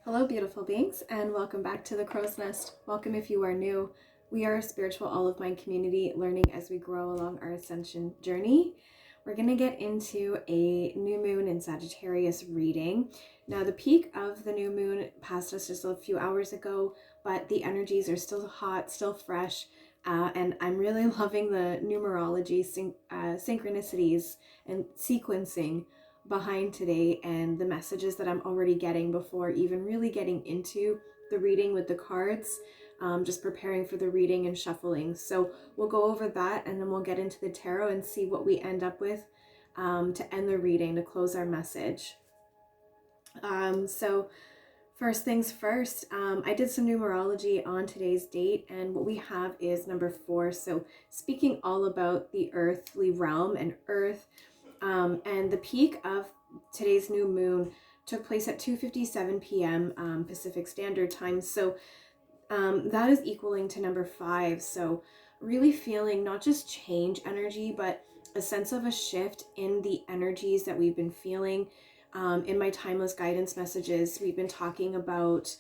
Hello, beautiful beings, and welcome back to the Crow's Nest. Welcome if you are new. We are a spiritual olive mind community learning as we grow along our ascension journey. We're going to get into a new moon in Sagittarius reading. Now, the peak of the new moon passed us just a few hours ago, but the energies are still hot, still fresh, and I'm really loving the numerology, synchronicities, and sequencing behind today and the messages that I'm already getting before even really getting into the reading with the cards, just preparing for the reading and shuffling. So we'll go over that and then we'll get into the tarot and see what we end up with to end the reading, to close our message. So first things first, I did some numerology on today's date, and what we have is number 4. So speaking all about the earthly realm and earth. And the peak of today's new moon took place at 2:57 p.m. Pacific Standard Time. So that is equaling to number 5. So really feeling not just change energy, but a sense of a shift in the energies that we've been feeling. In my timeless guidance messages, we've been talking about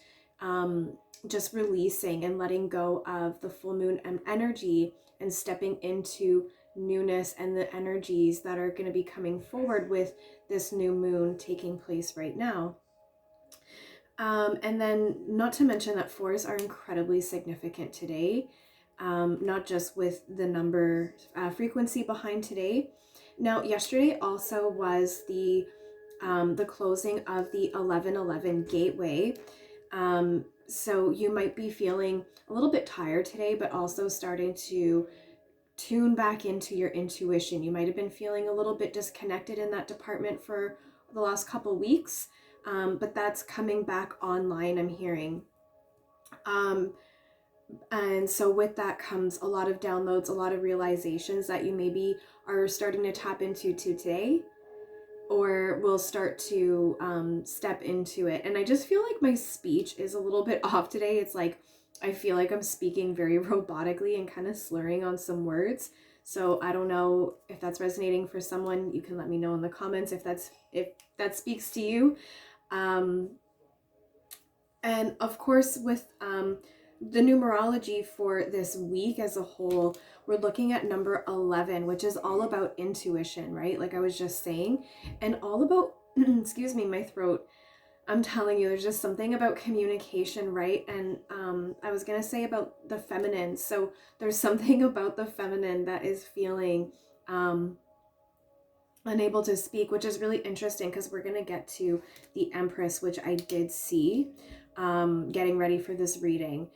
just releasing and letting go of the full moon energy and stepping into newness and the energies that are going to be coming forward with this new moon taking place right now. And then not to mention that 4s are incredibly significant today, not just with the number frequency behind today. Now, yesterday also was the closing of the 1111 gateway. So you might be feeling a little bit tired today, but also starting to tune back into your intuition. You might have been feeling a little bit disconnected in that department for the last couple weeks, but that's coming back online, I'm hearing. And so with that comes a lot of downloads, a lot of realizations that you maybe are starting to tap into today, or will start to step into it. And I just feel like my speech is a little bit off today. It's like I feel like I'm speaking very robotically and kind of slurring on some words. So I don't know if that's resonating for someone. You can let me know in the comments if that speaks to you. And of course, with the numerology for this week as a whole, we're looking at number 11, which is all about intuition, right? Like I was just saying, and all about, excuse me, my throat. I'm telling you, there's just something about communication, right? And I was going to say about the feminine. So there's something about the feminine that is feeling unable to speak, which is really interesting because we're going to get to the Empress, which I did see getting ready for this reading.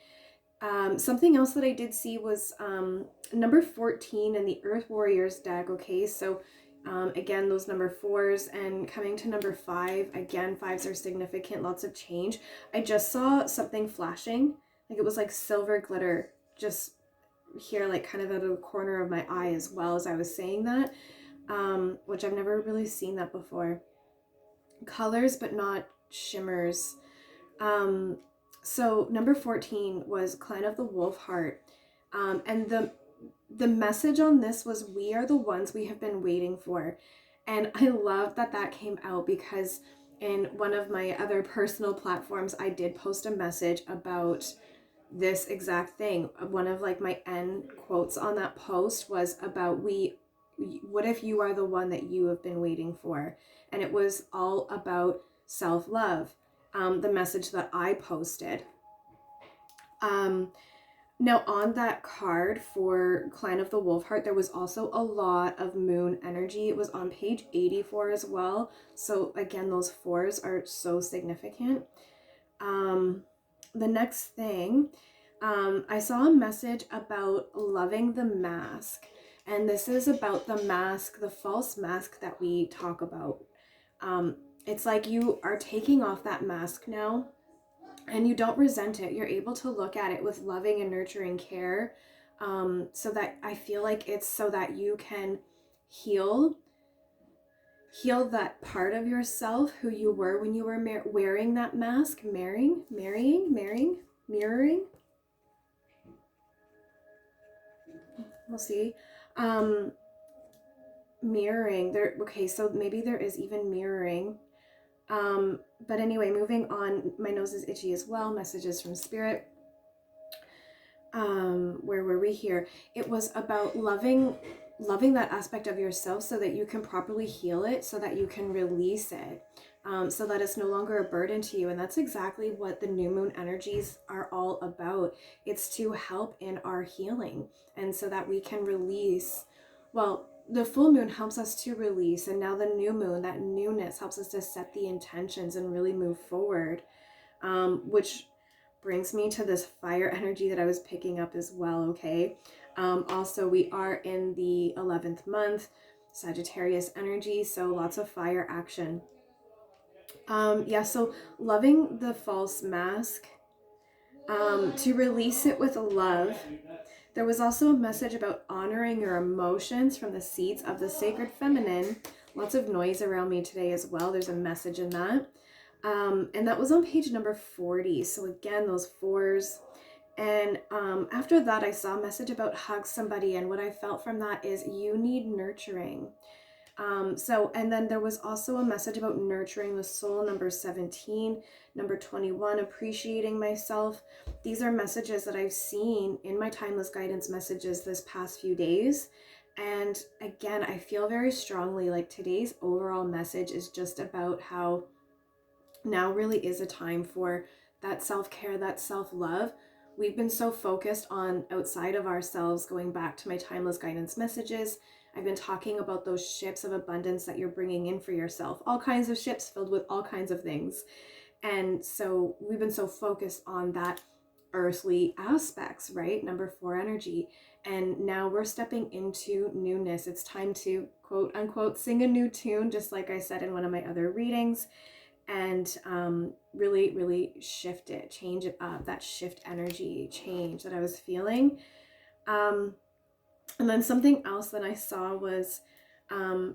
Something else that I did see was number 14 in the Earth Warriors deck. Okay, so again, those number 4s, and coming to number 5, again, 5s are significant, lots of change. I just saw something flashing, like it was like silver glitter just here, like kind of out of the corner of my eye as well as I was saying that, which I've never really seen that before. Colors, but not shimmers. So number 14 was Clan of the Wolf Heart. And the message on this was, we are the ones we have been waiting for. And I love that that came out, because in one of my other personal platforms, I did post a message about this exact thing. One of like my end quotes on that post was about, what if you are the one that you have been waiting for? And it was all about self-love. The message that I posted. Now on that card for Clan of the Wolf Heart, there was also a lot of moon energy. It was on page 84 as well. So again, those 4s are so significant. The next thing, I saw a message about loving the mask. And this is about the mask, the false mask that we talk about. It's like you are taking off that mask now, and you don't resent it. You're able to look at it with loving and nurturing care, so that I feel like it's so that you can heal that part of yourself who you were when you were wearing that mask, mirroring. We'll see. Mirroring there. Okay, so maybe there is even mirroring. But anyway, moving on, my nose is itchy as well. Messages from spirit. Where were we here? It was about loving that aspect of yourself so that you can properly heal it, so that you can release it, so that it's no longer a burden to you. And that's exactly what the new moon energies are all about. It's to help in our healing, and so that we can release. Well, the full moon helps us to release, and now the new moon, that newness, helps us to set the intentions and really move forward, which brings me to this fire energy that I was picking up as well, okay? Also, we are in the 11th month, Sagittarius energy, so lots of fire action. Yeah, so loving the false mask, to release it with love. There was also a message about honoring your emotions from the seeds of the sacred feminine. Lots of noise around me today as well. There's a message in that. And that was on page number 40. So again, those fours. And after that, I saw a message about hug somebody. And what I felt from that is you need nurturing. And then there was also a message about nurturing the soul, number 17, number 21, appreciating myself. These are messages that I've seen in my timeless guidance messages this past few days. And again, I feel very strongly like today's overall message is just about how now really is a time for that self-care, that self-love. We've been so focused on outside of ourselves, going back to my timeless guidance messages. I've been talking about those ships of abundance that you're bringing in for yourself, all kinds of ships filled with all kinds of things. And so we've been so focused on that earthly aspects, right? Number 4 energy. And now we're stepping into newness. It's time to quote unquote sing a new tune, just like I said in one of my other readings, and really shift it, change it up, that shift energy change that I was feeling. And then something else that I saw was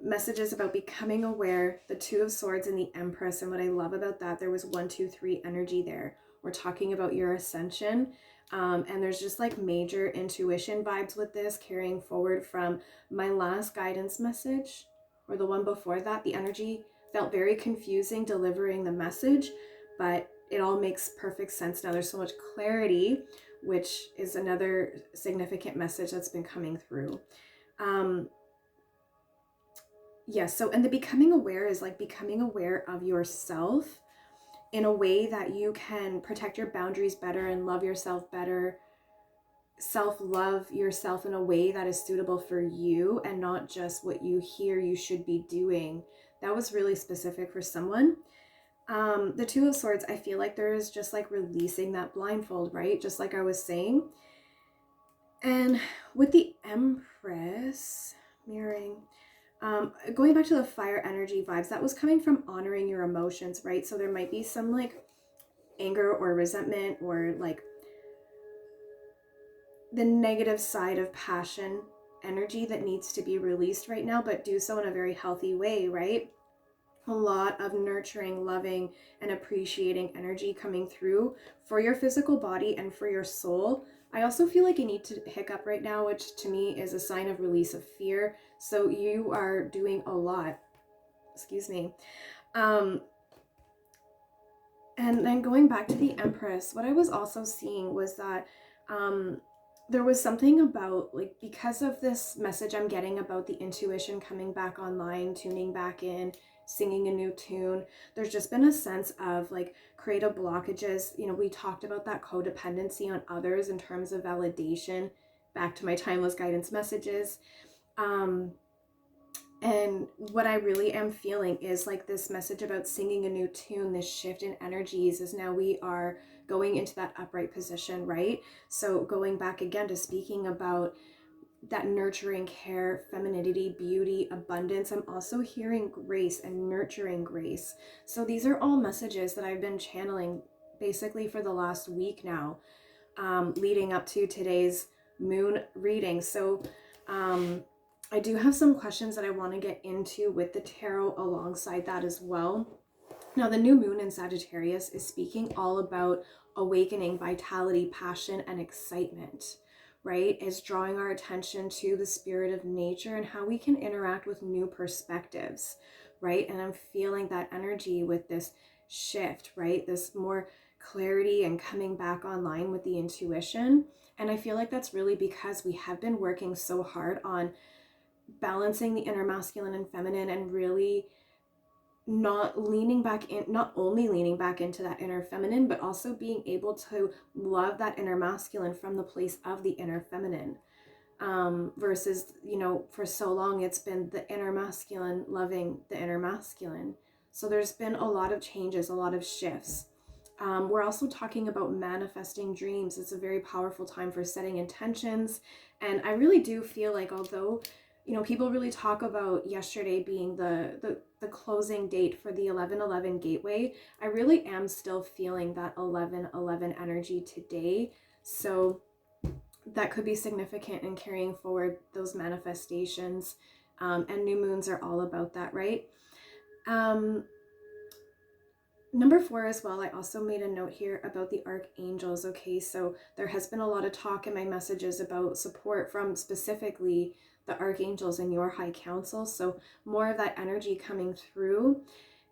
messages about becoming aware, the 2 of Swords and the Empress. And what I love about that, there was 1, 2, 3 energy there. We're talking about your ascension. And there's just like major intuition vibes with this, carrying forward from my last guidance message, or the one before that. The energy felt very confusing delivering the message, but it all makes perfect sense now. There's so much clarity, which is another significant message that's been coming through. So, and the becoming aware is like becoming aware of yourself in a way that you can protect your boundaries better and love yourself better, self-love yourself in a way that is suitable for you and not just what you hear you should be doing. That was really specific for someone. The 2 of Swords, I feel like there is just like releasing that blindfold, right? Just like I was saying. And with the Empress mirroring, going back to the fire energy vibes, that was coming from honoring your emotions, right? So there might be some like anger or resentment or like the negative side of passion energy that needs to be released right now, but do so in a very healthy way, right? A lot of nurturing, loving, and appreciating energy coming through for your physical body and for your soul. I also feel like you need to hiccup right now, which to me is a sign of release of fear. So you are doing a lot. Excuse me. And then going back to the Empress, what I was also seeing was that there was something about, like, because of this message I'm getting about the intuition coming back online, tuning back in, singing a new tune, there's just been a sense of like creative blockages. You know, we talked about that codependency on others in terms of validation, back to my timeless guidance messages. And what I really am feeling is like this message about singing a new tune, this shift in energies, is now we are going into that upright position, right? So going back again to speaking about that nurturing care, femininity, beauty, abundance, I'm also hearing grace and nurturing grace. So these are all messages that I've been channeling basically for the last week now, leading up to today's moon reading. So I do have some questions that I want to get into with the tarot alongside that as well. Now, the new moon in Sagittarius is speaking all about awakening, vitality, passion, and excitement, right? It's drawing our attention to the spirit of nature and how we can interact with new perspectives, right? And I'm feeling that energy with this shift, right? This more clarity and coming back online with the intuition. And I feel like that's really because we have been working so hard on balancing the inner masculine and feminine, and really not only leaning back into that inner feminine, but also being able to love that inner masculine from the place of the inner feminine. Versus, for so long it's been the inner masculine loving the inner masculine. So there's been a lot of changes, a lot of shifts. We're also talking about manifesting dreams. It's a very powerful time for setting intentions. And I really do feel like, although, people really talk about yesterday being the closing date for the 11/11 gateway, I really am still feeling that 11/11 energy today. So that could be significant in carrying forward those manifestations. And new moons are all about that, right? Number 4 as well, I also made a note here about the archangels. Okay, so there has been a lot of talk in my messages about support from specifically the archangels and your high council. So more of that energy coming through.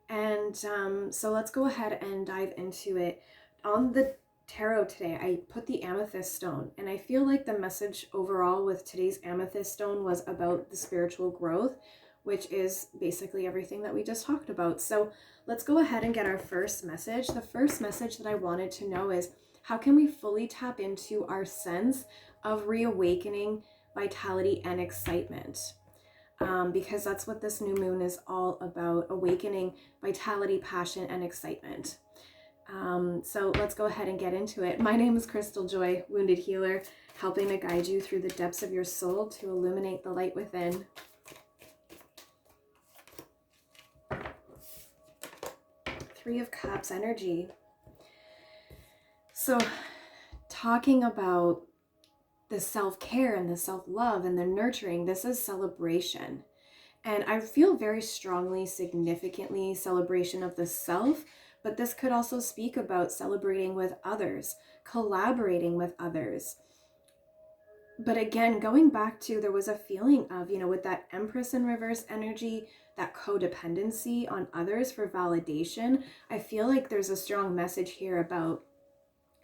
And so let's go ahead and dive into it. On the tarot today, I put the amethyst stone, and I feel like the message overall with today's amethyst stone was about the spiritual growth, which is basically everything that we just talked about. So let's go ahead and get our first message. The first message that I wanted to know is, how can we fully tap into our sense of reawakening vitality and excitement? Because that's what this new moon is all about: awakening vitality, passion, and excitement. So let's go ahead and get into it. My name is Crystaljoy, Wounded Healer, helping to guide you through the depths of your soul to illuminate the light within. Three of Cups energy. So talking about the self-care and the self-love and the nurturing, this is celebration. And I feel very strongly, significantly, celebration of the self, but this could also speak about celebrating with others, collaborating with others. But again, going back to, there was a feeling of, with that Empress in reverse energy, that codependency on others for validation. I feel like there's a strong message here about,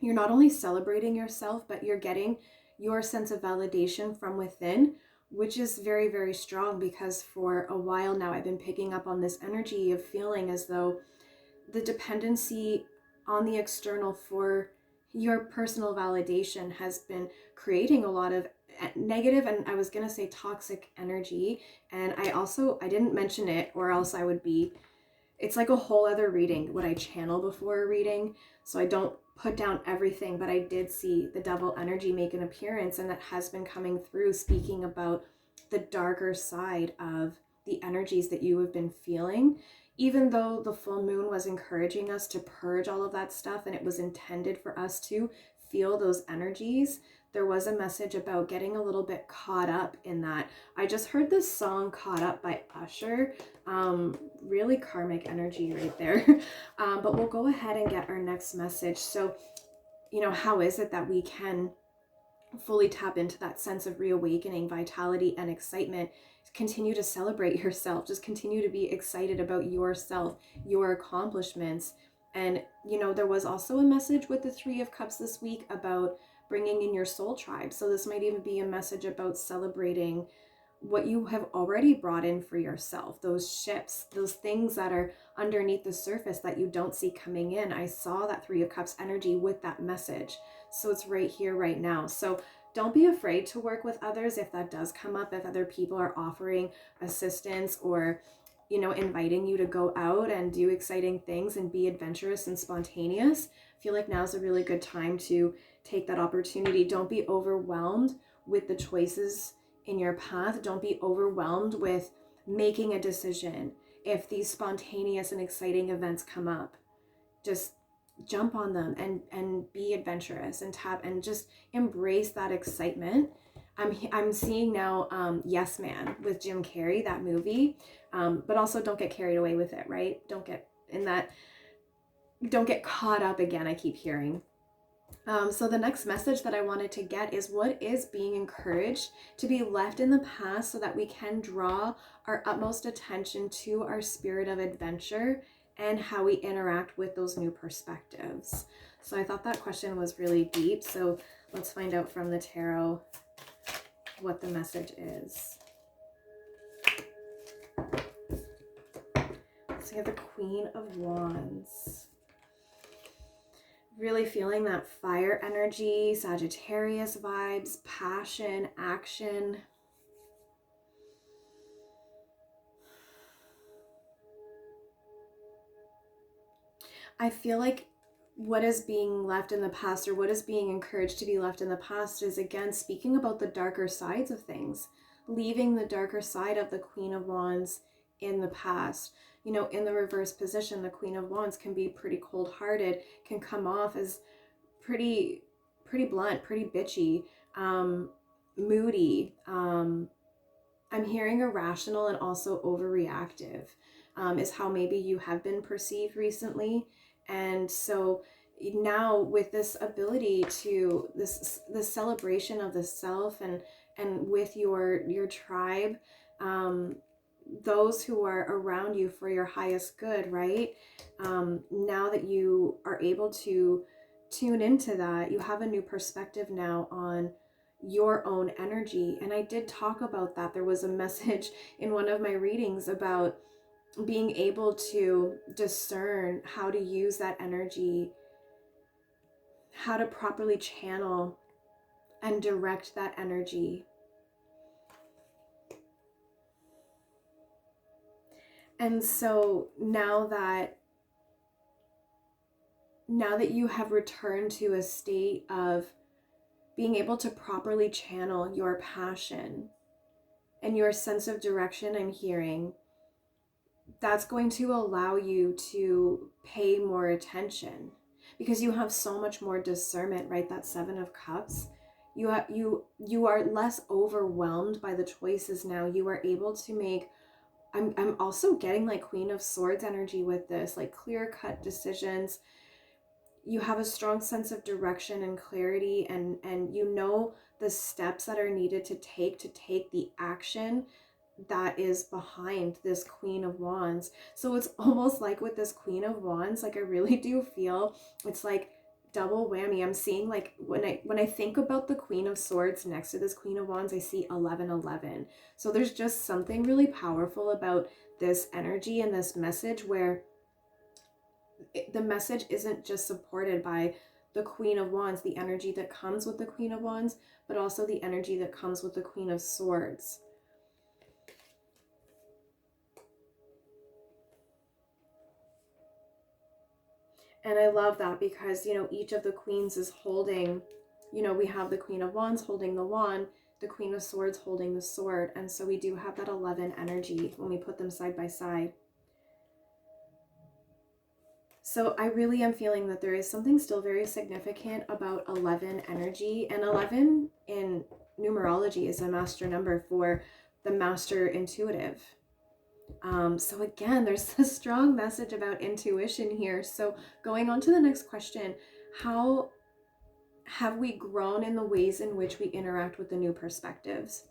you're not only celebrating yourself, but you're getting your sense of validation from within, which is very, very strong, because for a while now I've been picking up on this energy of feeling as though the dependency on the external for your personal validation has been creating a lot of negative, and I was going to say toxic energy. And I didn't mention it, or else I would be, it's like a whole other reading, what I channel before a reading. So I don't put down everything, but I did see the devil energy make an appearance, and that has been coming through, speaking about the darker side of the energies that you have been feeling. Even though the full moon was encouraging us to purge all of that stuff, and it was intended for us to feel those energies, there was a message about getting a little bit caught up in that. I just heard this song Caught Up by Usher. Really karmic energy right there. But we'll go ahead and get our next message. So, how is it that we can fully tap into that sense of reawakening vitality and excitement? Continue to celebrate yourself. Just continue to be excited about yourself, your accomplishments. And, there was also a message with the Three of Cups this week about bringing in your soul tribe. So this might even be a message about celebrating what you have already brought in for yourself, those shifts, those things that are underneath the surface that you don't see coming in. I saw that Three of Cups energy with that message. So it's right here, right now. So don't be afraid to work with others if that does come up, if other people are offering assistance or, inviting you to go out and do exciting things and be adventurous and spontaneous. I feel like now's a really good time to take that opportunity. Don't be overwhelmed with the choices in your path. Don't be overwhelmed with making a decision. If these spontaneous and exciting events come up, just jump on them and be adventurous and tap and just embrace that excitement. I'm seeing now Yes Man with Jim Carrey, that movie, but also don't get carried away with it, right? Don't get caught up again, I keep hearing. So the next message that I wanted to get is, what is being encouraged to be left in the past so that we can draw our utmost attention to our spirit of adventure and how we interact with those new perspectives. So I thought that question was really deep. So let's find out from the tarot what the message is. So we have the Queen of Wands. Really feeling that fire energy, Sagittarius vibes, passion, action. I feel like what is being left in the past, or what is being encouraged to be left in the past, is again speaking about the darker sides of things, leaving the darker side of the Queen of Wands in the past. You know, in the reverse position, the Queen of Wands can be pretty cold-hearted, can come off as pretty blunt, pretty bitchy, moody. I'm hearing irrational and also overreactive, is how maybe you have been perceived recently. And so now with this ability to this celebration of the self, and with your tribe, those who are around you for your highest good, right? Now that you are able to tune into that, you have a new perspective now on your own energy. And I did talk about that. There was a message in one of my readings about being able to discern how to use that energy, how to properly channel and direct that energy. And so now that you have returned to a state of being able to properly channel your passion and your sense of direction, I'm hearing, that's going to allow you to pay more attention, because you have so much more discernment, right? That Seven of Cups. You are less overwhelmed by the choices now. You are able to make, I'm also getting like Queen of Swords energy with this, like clear-cut decisions. You have a strong sense of direction and clarity, and you know the steps that are needed to take the action that is behind this Queen of Wands. So it's almost like with this Queen of Wands, like I really do feel it's like double whammy. I'm seeing like when I think about the Queen of Swords next to this Queen of Wands, I see 1111. So there's just something really powerful about this energy and this message, where the message isn't just supported by the Queen of Wands, the energy that comes with the Queen of Wands, but also the energy that comes with the Queen of Swords. And I love that because, you know, each of the queens is holding, you know, we have the Queen of Wands holding the wand, the Queen of Swords holding the sword. And so we do have that 11 energy when we put them side by side. So I really am feeling that there is something still very significant about 11 energy. And 11 in numerology is a master number for the master intuitive. So again, there's a strong message about intuition here. So going on to the next question, how have we grown in the ways in which we interact with the new perspectives,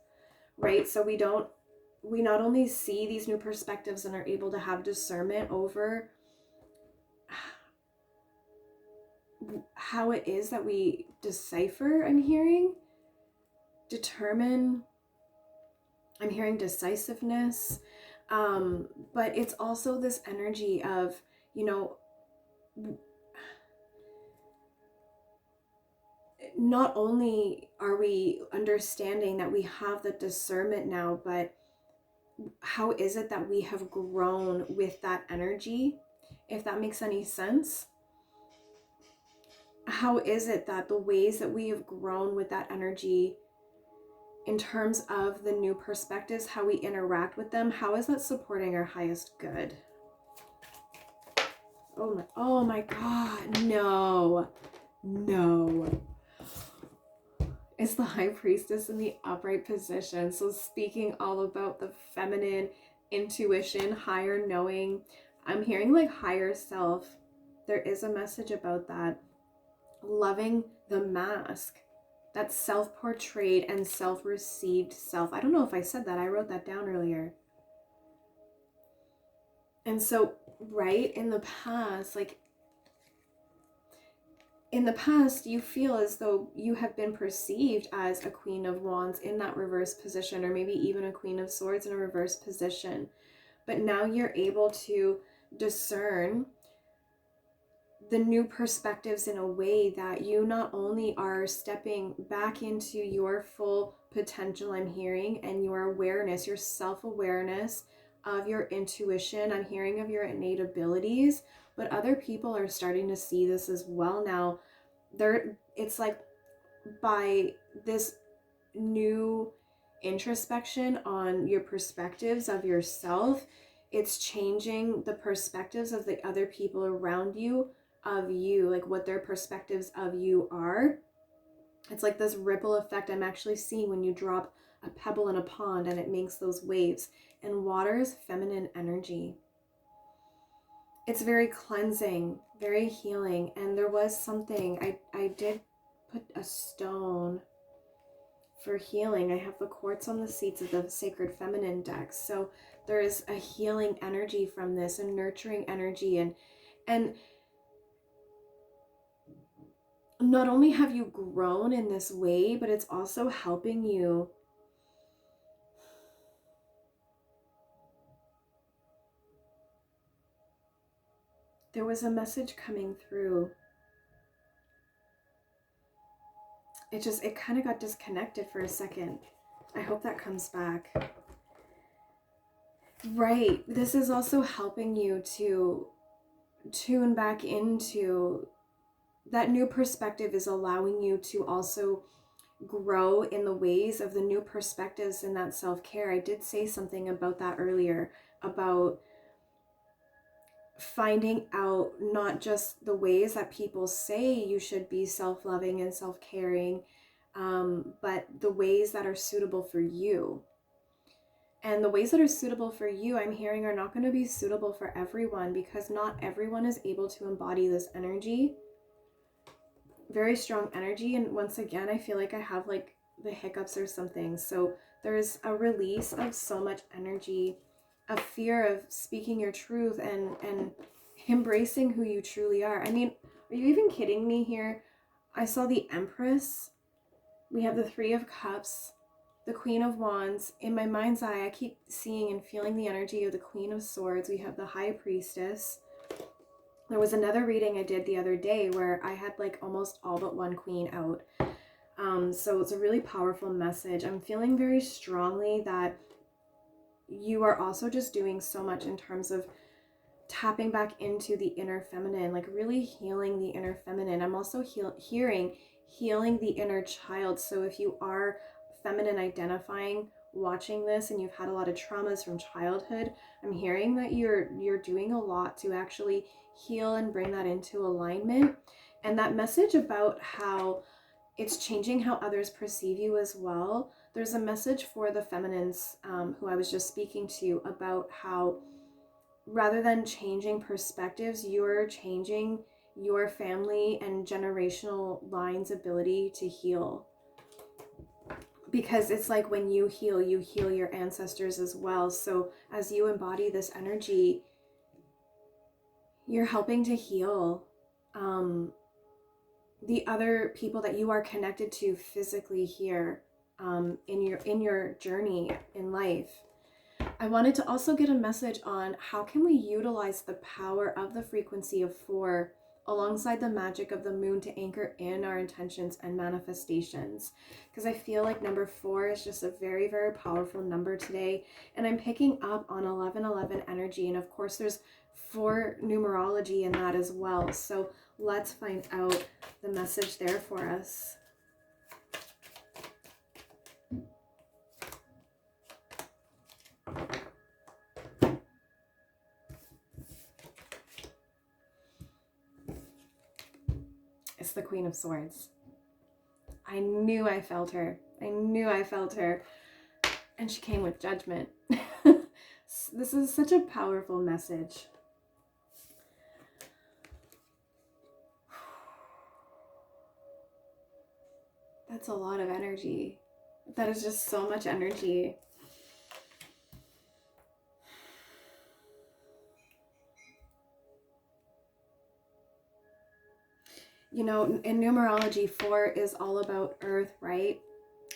right? So we not only see these new perspectives and are able to have discernment over how it is that we decipher, I'm hearing decisiveness, but it's also this energy of, you know, not only are we understanding that we have the discernment now, but how is it that we have grown with that energy, if that makes any sense? How is it that the ways that we have grown with that energy in terms of the new perspectives, how we interact with them, how is that supporting our highest good? Oh my God, no. It's the High Priestess in the upright position. So speaking all about the feminine intuition, higher knowing. I'm hearing like higher self. There is a message about that. Loving the mask. That self-portrayed and self-received self. I don't know if I said that. I wrote that down earlier. And so right? In the past, like in the past, you feel as though you have been perceived as a Queen of Wands in that reverse position, or maybe even a Queen of Swords in a reverse position. But now you're able to discern the new perspectives in a way that you not only are stepping back into your full potential, I'm hearing, and your awareness, your self-awareness of your intuition, I'm hearing of your innate abilities, but other people are starting to see this as well now. It's like by this new introspection on your perspectives of yourself, it's changing the perspectives of the other people around you of you, like what their perspectives of you are. It's like this ripple effect I'm actually seeing when you drop a pebble in a pond and it makes those waves. And water is feminine energy. It's very cleansing, very healing. And there was something, I did put a stone for healing. I have the quartz on the seats of the Sacred Feminine deck. So there is a healing energy from this, a nurturing energy. And not only have you grown in this way, but it's also helping you there was a message coming through. It kind of got disconnected for a second. I hope that comes back. Right. This is also helping you to tune back into that new perspective, is allowing you to also grow in the ways of the new perspectives in that self-care. I did say something about that earlier, about finding out not just the ways that people say you should be self-loving and self-caring, but the ways that are suitable for you. And the ways that are suitable for you, I'm hearing, are not going to be suitable for everyone, because not everyone is able to embody this energy. Very strong energy. And once again, I feel like I have like the hiccups or something. So there's a release of so much energy, a fear of speaking your truth and embracing who you truly are. I mean, are you even kidding me here? I saw the Empress. We have the Three of Cups, the Queen of Wands. In my mind's eye, I keep seeing and feeling the energy of the Queen of Swords. We have the High Priestess. There was another reading I did the other day where I had like almost all but one queen out. So it's a really powerful message. I'm feeling very strongly that you are also just doing so much in terms of tapping back into the inner feminine, like really healing the inner feminine. I'm also hearing healing the inner child. So if you are feminine identifying, watching this, and you've had a lot of traumas from childhood, I'm hearing that you're doing a lot to actually heal and bring that into alignment. And that message about how it's changing how others perceive you as well. There's a message for the feminines who I was just speaking to, about how rather than changing perspectives, you're changing your family and generational line's ability to heal. Because it's like when you heal your ancestors as well. So as you embody this energy, you're helping to heal the other people that you are connected to physically here in your journey in life. I wanted to also get a message on how can we utilize the power of the frequency of 4 alongside the magic of the moon to anchor in our intentions and manifestations, because I feel like number 4 is just a very, very powerful number today. And I'm picking up on 1111 energy, and of course there's 4 numerology in that as well. So let's find out the message there for us. It's the Queen of Swords. I knew I felt her. I knew I felt her. And she came with judgment. This is such a powerful message. That's a lot of energy. That is just so much energy. You know, in numerology, 4 is all about earth, right?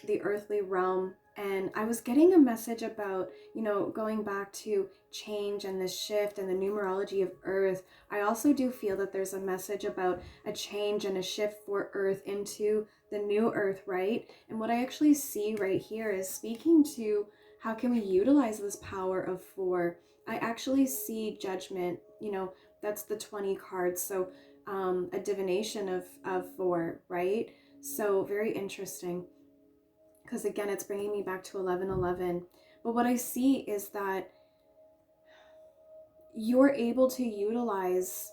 The earthly realm. And I was getting a message about, you know, going back to change and the shift and the numerology of earth. I also do feel that there's a message about a change and a shift for earth into the new earth, right? And what I actually see right here is speaking to how can we utilize this power of 4. I actually see judgment, you know, that's the 20 cards. So a divination of 4, right? So very interesting, because again, it's bringing me back to 1111. But what I see is that you're able to utilize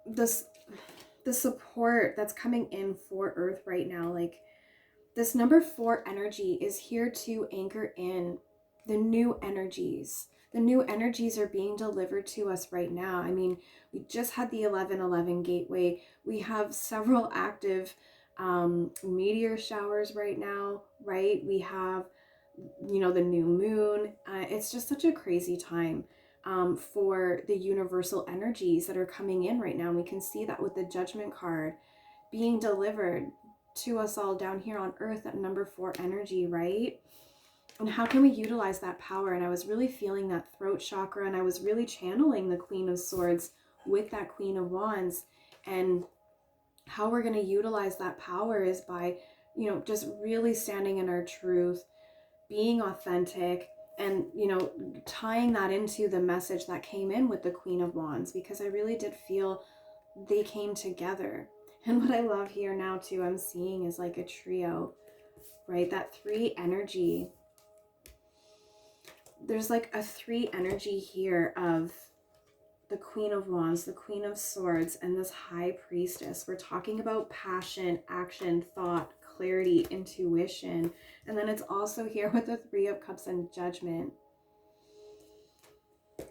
this, the support that's coming in for earth right now. Like, this number 4 energy is here to anchor in the new energies. The new energies are being delivered to us right now. I mean, we just had the 1111 gateway. We have several active meteor showers right now, right? We have, you know, the new moon. It's just such a crazy time for the universal energies that are coming in right now. And we can see that with the Judgment card being delivered to us all down here on earth, that number 4 energy, right? And how can we utilize that power? And I was really feeling that throat chakra, and I was really channeling the Queen of Swords with that Queen of Wands. And how we're going to utilize that power is by, you know, just really standing in our truth, being authentic, and, you know, tying that into the message that came in with the Queen of Wands, because I really did feel they came together. And what I love here now too, I'm seeing is like a trio, right? That 3 energy. There's like a 3 energy here of the Queen of Wands, the Queen of Swords, and this High Priestess. We're talking about passion, action, thought, clarity, intuition. And then it's also here with the 3 of Cups and Judgment.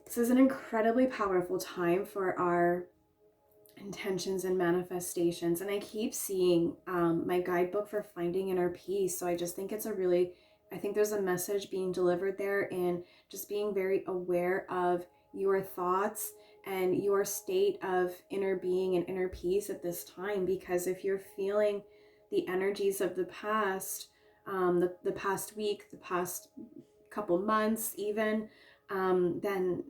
This is an incredibly powerful time for our intentions and manifestations. And I keep seeing my guidebook for finding inner peace. So I just think it's a really, I think there's a message being delivered there, in just being very aware of your thoughts and your state of inner being and inner peace at this time. Because if you're feeling the energies of the past, the past week, the past couple months even, then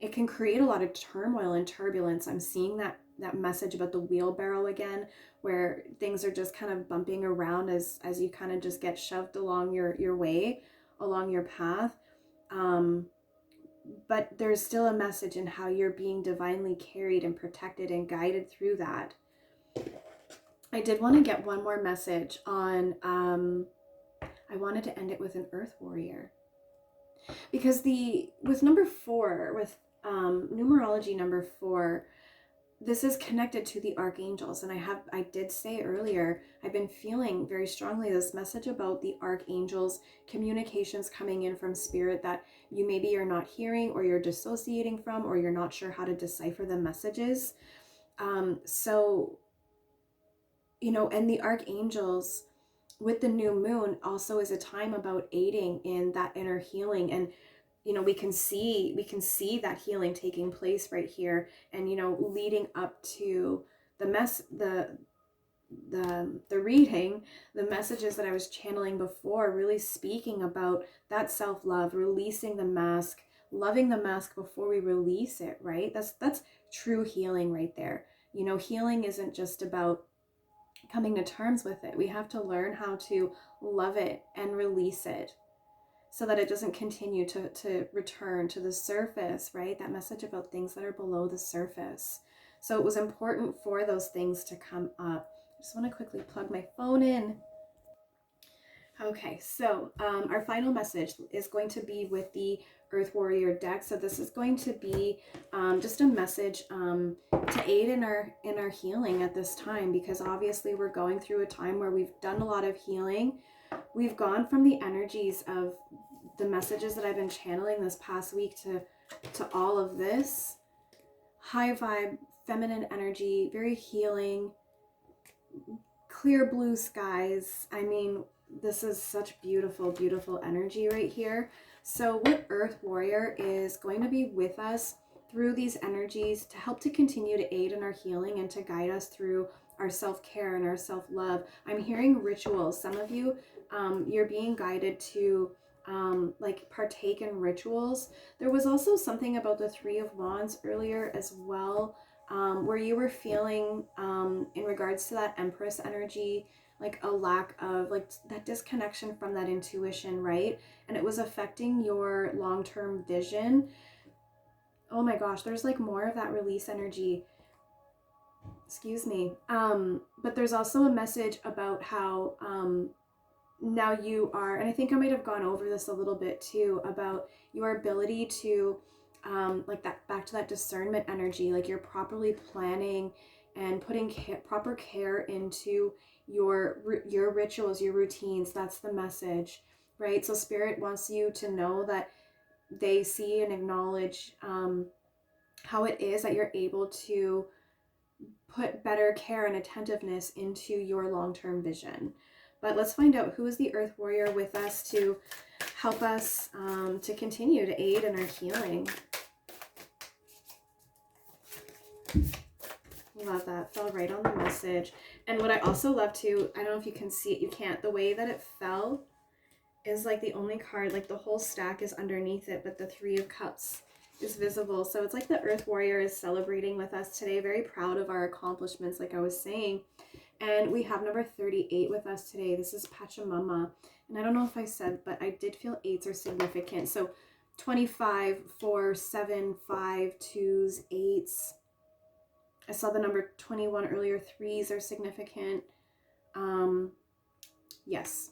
it can create a lot of turmoil and turbulence. I'm seeing that message about the wheelbarrow again, where things are just kind of bumping around as you kind of just get shoved along your way, along your path. But there's still a message in how you're being divinely carried and protected and guided through that. I did want to get one more message on, I wanted to end it with an Earth Warrior. Because with number 4, with numerology number 4, this is connected to the archangels. And I did say earlier, I've been feeling very strongly this message about the archangels, communications coming in from spirit that you maybe are not hearing, or you're dissociating from, or you're not sure how to decipher the messages. So, you know, and the archangels with the new moon also is a time about aiding in that inner healing. And, you know, we can see that healing taking place right here. And, you know, leading up to the reading, the messages that I was channeling before, really speaking about that self-love, releasing the mask, loving the mask before we release it, right? That's true healing right there. You know, healing isn't just about coming to terms with it. We have to learn how to love it and release it, so that it doesn't continue to return to the surface, right? That message about things that are below the surface. So it was important for those things to come up. I just want to quickly plug my phone in. Okay, so our final message is going to be with the Earth Warrior deck. So this is going to be just a message to aid in our healing at this time, because obviously we're going through a time where we've done a lot of healing. We've gone from the energies of the messages that I've been channeling this past week to all of this high vibe, feminine energy, very healing, clear blue skies. I mean, this is such beautiful, beautiful energy right here. So what Earth Warrior is going to be with us through these energies to help to continue to aid in our healing and to guide us through our self-care and our self-love. I'm hearing rituals. Some of you, you're being guided to like partake in rituals. There was also something about the Three of Wands earlier as well, where you were feeling in regards to that Empress energy, like a lack of like that disconnection from that intuition, right? And it was affecting your long-term vision. Oh my gosh, there's like more of that release energy. Excuse me. But there's also a message about how now you are, and I think I might have gone over this a little bit too, about your ability to like that, back to that discernment energy, like you're properly planning and putting proper care into your rituals, your routines. That's the message, right? So spirit wants you to know that they see and acknowledge how it is that you're able to put better care and attentiveness into your long-term vision. But let's find out who is the Earth Warrior with us to help us to continue to aid in our healing. Love that. Fell right on the message. And what I also love too, I don't know if you can see it, you can't, the way that it fell is like the only card, like the whole stack is underneath it, but the Three of Cups is visible. So it's like the Earth Warrior is celebrating with us today, very proud of our accomplishments, like I was saying. And we have number 38 with us today. This is Pachamama. And I don't know if I said, but I did feel 8s are significant. So 25, 4, 7, 5, 2s, 8s. I saw the number 21 earlier. 3s are significant. Yes.